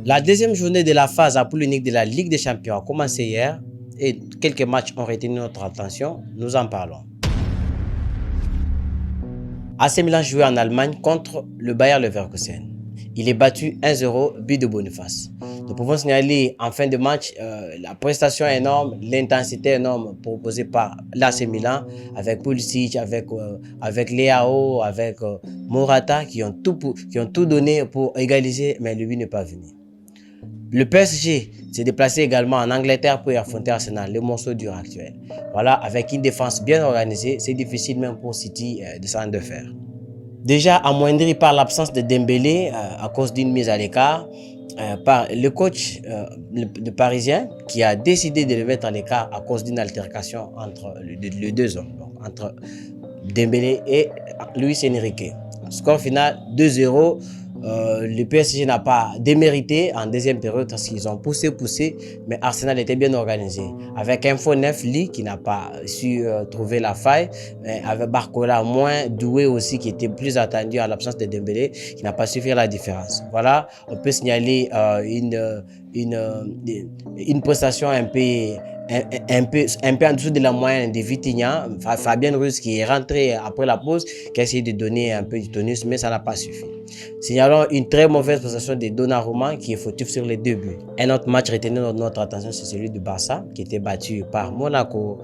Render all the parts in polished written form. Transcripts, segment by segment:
La deuxième journée de la phase à poule unique de la Ligue des Champions a commencé hier et quelques matchs ont retenu notre attention. Nous en parlons. AC Milan jouait en Allemagne contre le Bayer Leverkusen. Il est battu 1-0, but de Boniface. Nous pouvons signaler en fin de match la prestation énorme, l'intensité énorme proposée par l'AC Milan avec Pulisic, avec Leao, avec Morata qui ont tout donné pour égaliser, mais lui n'est pas venu. Le PSG s'est déplacé également en Angleterre pour y affronter Arsenal, le morceau dur actuel. Voilà, avec une défense bien organisée, c'est difficile même pour City de s'en défaire. Déjà amoindri par l'absence de Dembélé à cause d'une mise à l'écart, par le coach de Parisien qui a décidé de le mettre à l'écart à cause d'une altercation entre les deux hommes, donc entre Dembélé et Luis Enrique. Score final 2-0. Le PSG n'a pas démérité en deuxième période parce qu'ils ont poussé, mais Arsenal était bien organisé. Avec Info 9, Lee qui n'a pas su trouver la faille, avec Barcola moins doué aussi qui était plus attendu à l'absence de Dembélé, qui n'a pas su faire la différence. Voilà, on peut signaler une prestation un peu en dessous de la moyenne de Vitinha. Fabien Ruiz qui est rentré après la pause, qui a essayé de donner un peu de tonus, mais ça n'a pas suffi. Signalons une très mauvaise prestation de Donnarumma qui est fautif sur les deux buts. Un autre match retenu notre attention, c'est celui du Barça qui était battu par Monaco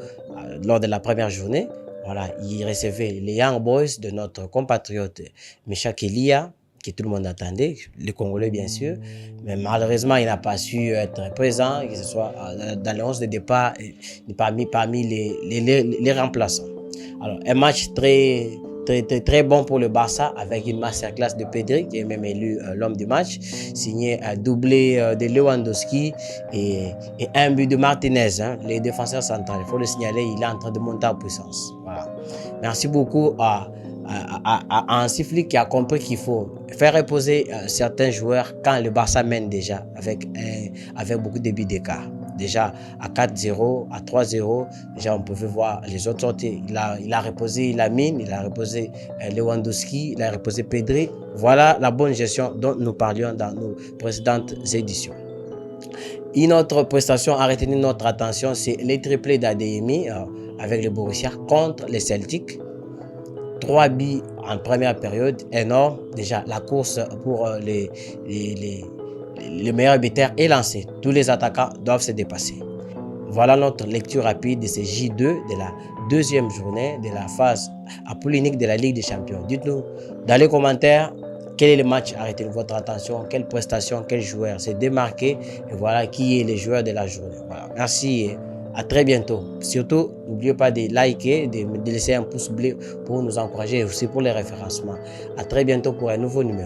lors de la première journée. Voilà, il recevait les Young Boys de notre compatriote Michak Elia, que tout le monde attendait, les Congolais bien sûr, mais malheureusement il n'a pas su être présent, que ce soit dans les 11 de départ et parmi les remplaçants. Alors un match très bon pour le Barça avec une masterclass de Pedri qui est même élu l'homme du match, signé un doublé de Lewandowski et un but de Martinez, hein, les défenseurs centraux. Il faut le signaler, il est en train de monter en puissance. Voilà. Merci beaucoup à un Sifli qui a compris qu'il faut faire reposer certains joueurs quand le Barça mène déjà avec beaucoup de buts d'écart. Déjà à 4-0, à 3-0, déjà on pouvait voir les autres sorties. Il a reposé Lamine, il a reposé Lewandowski, il a reposé Pedri. Voilà la bonne gestion dont nous parlions dans nos précédentes éditions. Une autre prestation a retenu notre attention, c'est les triplés d'Adeyemi avec le Borussia contre les Celtics. 3 buts en première période, énorme. Déjà, la course pour les meilleurs buteurs est lancée. Tous les attaquants doivent se dépasser. Voilà notre lecture rapide de ces J2 de la deuxième journée de la phase à poule unique de la Ligue des Champions. Dites-nous dans les commentaires quel est le match a retenu votre attention, quelle prestation, quel joueur s'est démarqué et voilà qui est le joueur de la journée. Voilà. Merci. À très bientôt. Surtout, n'oubliez pas de liker, de laisser un pouce bleu pour nous encourager et aussi pour les référencements. À très bientôt pour un nouveau numéro.